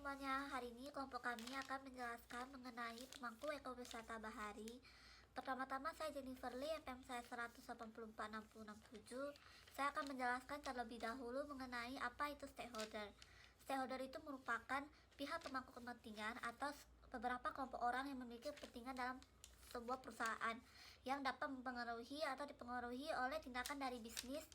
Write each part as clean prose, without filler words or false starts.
semuanya, hari ini kelompok kami akan menjelaskan mengenai pemangku ekowisata bahari. Pertama-tama saya Jennifer Lee, NPM saya 1846067. Saya akan menjelaskan terlebih dahulu mengenai apa itu stakeholder. Stakeholder itu merupakan pihak pemangku kepentingan atau beberapa kelompok orang yang memiliki kepentingan dalam sebuah perusahaan yang dapat mempengaruhi atau dipengaruhi oleh tindakan dari bisnis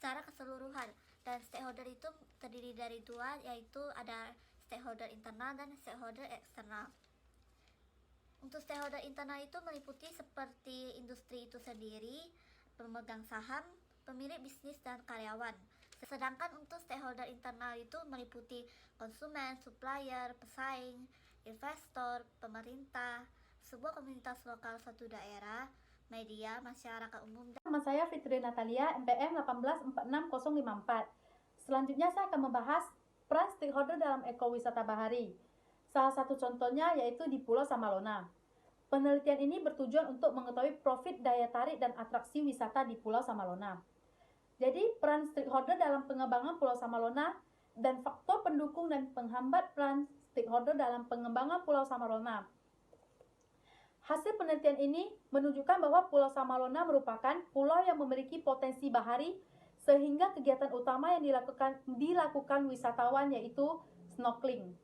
secara keseluruhan. Dan stakeholder itu terdiri dari dua, yaitu ada stakeholder internal dan stakeholder eksternal. Untuk stakeholder internal itu meliputi seperti industri itu sendiri, pemegang saham, pemilik bisnis, dan karyawan. Sedangkan untuk stakeholder internal itu meliputi konsumen, supplier, pesaing, investor, pemerintah, sebuah komunitas lokal suatu daerah, media, masyarakat umum. Nama saya Fitri Natalia, NPM 1846054. Selanjutnya saya akan membahas peran stakeholder dalam ekowisata bahari. Salah satu contohnya yaitu di Pulau Samalona. Penelitian ini bertujuan untuk mengetahui profit, daya tarik, dan atraksi wisata di Pulau Samalona. Jadi, peran stakeholder dalam pengembangan Pulau Samalona dan faktor pendukung dan penghambat peran stakeholder dalam pengembangan Pulau Samalona. Hasil penelitian ini menunjukkan bahwa Pulau Samalona merupakan pulau yang memiliki potensi bahari sehingga kegiatan utama yang dilakukan wisatawan yaitu snorkeling.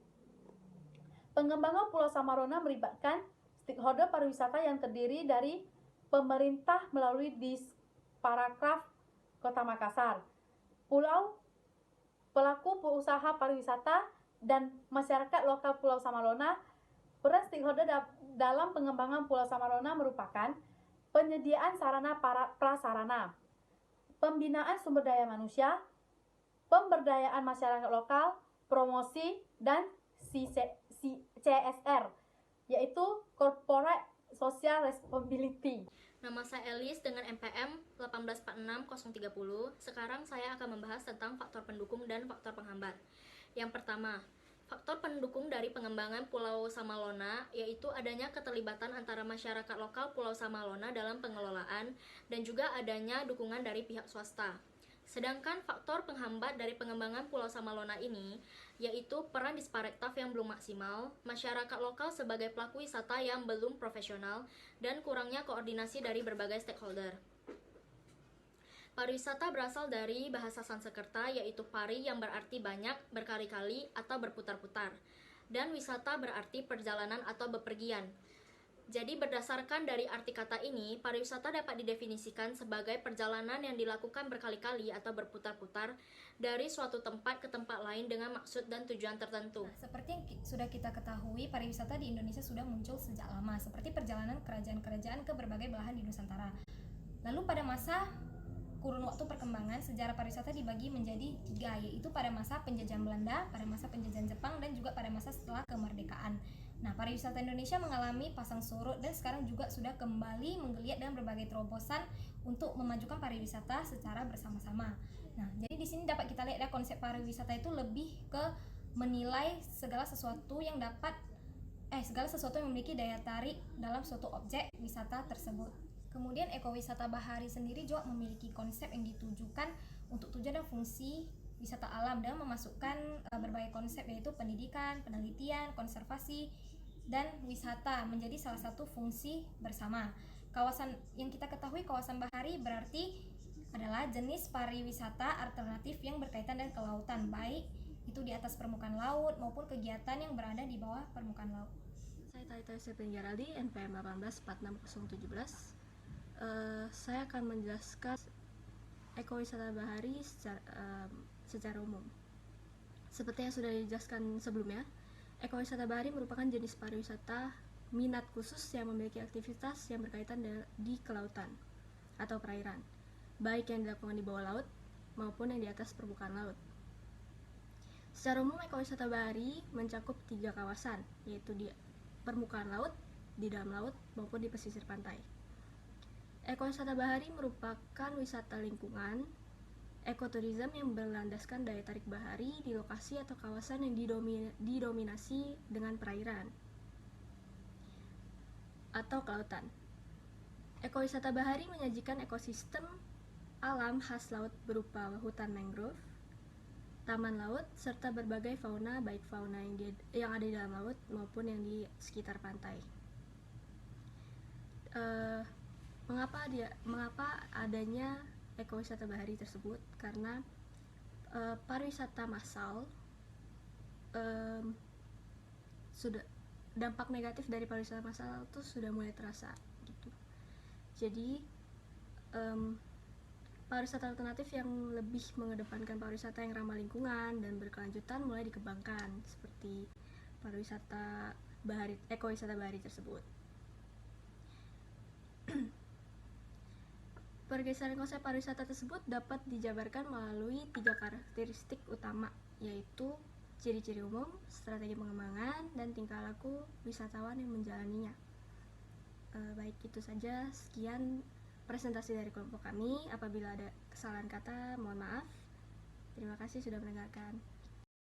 Pengembangan Pulau Samalona melibatkan stakeholder pariwisata yang terdiri dari pemerintah melalui Disparekraf Kota Makassar, pulau, pelaku usaha pariwisata, dan masyarakat lokal Pulau Samalona. Peran stakeholder dalam pengembangan Pulau Samalona merupakan penyediaan sarana prasarana, pembinaan sumber daya manusia, pemberdayaan masyarakat lokal, promosi, dan CSR, yaitu Corporate Social Responsibility. Nama saya Elis dengan NPM 1846030. Sekarang saya akan membahas tentang faktor pendukung dan faktor penghambat. Yang pertama, faktor pendukung dari pengembangan Pulau Samalona yaitu adanya keterlibatan antara masyarakat lokal Pulau Samalona dalam pengelolaan dan juga adanya dukungan dari pihak swasta. Sedangkan faktor penghambat dari pengembangan Pulau Samalona ini yaitu peran Disparekraf yang belum maksimal, masyarakat lokal sebagai pelaku wisata yang belum profesional, dan kurangnya koordinasi dari berbagai stakeholder. Pariwisata berasal dari bahasa Sanskerta yaitu pari yang berarti banyak, berkali-kali, atau berputar-putar. Dan wisata berarti perjalanan atau bepergian. Jadi berdasarkan dari arti kata ini, pariwisata dapat didefinisikan sebagai perjalanan yang dilakukan berkali-kali atau berputar-putar dari suatu tempat ke tempat lain dengan maksud dan tujuan tertentu. Seperti yang sudah kita ketahui, pariwisata di Indonesia sudah muncul sejak lama, seperti perjalanan kerajaan-kerajaan ke berbagai belahan di Nusantara. Lalu pada masa kurun waktu perkembangan, sejarah pariwisata dibagi menjadi 3, yaitu pada masa penjajahan Belanda, pada masa penjajahan Jepang, dan juga pada masa setelah kemerdekaan. Nah, pariwisata Indonesia mengalami pasang surut dan sekarang juga sudah kembali menggeliat dengan berbagai terobosan untuk memajukan pariwisata secara bersama-sama. Nah, jadi di sini dapat kita lihat ya, konsep pariwisata itu lebih ke menilai segala sesuatu yang memiliki daya tarik dalam suatu objek wisata tersebut. Kemudian ekowisata bahari sendiri juga memiliki konsep yang ditujukan untuk tujuan dan fungsi wisata alam dan memasukkan berbagai konsep yaitu pendidikan, penelitian, konservasi, dan wisata menjadi salah satu fungsi bersama. Kawasan yang kita ketahui, kawasan bahari berarti adalah jenis pariwisata alternatif yang berkaitan dengan kelautan, baik itu di atas permukaan laut maupun kegiatan yang berada di bawah permukaan laut. Saya Talita Sepin Geraldi, NPM 1846017. Saya akan menjelaskan ekowisata bahari secara umum. Seperti yang sudah dijelaskan sebelumnya, ekowisata bahari merupakan jenis pariwisata minat khusus yang memiliki aktivitas yang berkaitan di kelautan atau perairan, baik yang dilakukan di bawah laut maupun yang di atas permukaan laut. Secara umum, ekowisata bahari mencakup 3 kawasan, yaitu di permukaan laut, di dalam laut, maupun di pesisir pantai. Ekowisata bahari merupakan wisata lingkungan, ekoturism yang berlandaskan daya tarik bahari di lokasi atau kawasan yang didominasi dengan perairan atau kelautan. Ekowisata bahari menyajikan ekosistem alam khas laut berupa hutan mangrove, taman laut, serta berbagai fauna, baik fauna yang ada di dalam laut maupun yang di sekitar pantai. Mengapa adanya ekowisata bahari tersebut? Karena pariwisata massal sudah dampak negatif dari pariwisata massal itu sudah mulai terasa gitu. Jadi pariwisata alternatif yang lebih mengedepankan pariwisata yang ramah lingkungan dan berkelanjutan mulai dikembangkan, seperti pariwisata bahari, ekowisata bahari tersebut. Pergeseran konsep pariwisata tersebut dapat dijabarkan melalui 3 karakteristik utama, yaitu ciri-ciri umum, strategi pengembangan, dan tingkah laku wisatawan yang menjalaninya. Baik, itu saja. Sekian presentasi dari kelompok kami. Apabila ada kesalahan kata, mohon maaf. Terima kasih sudah mendengarkan.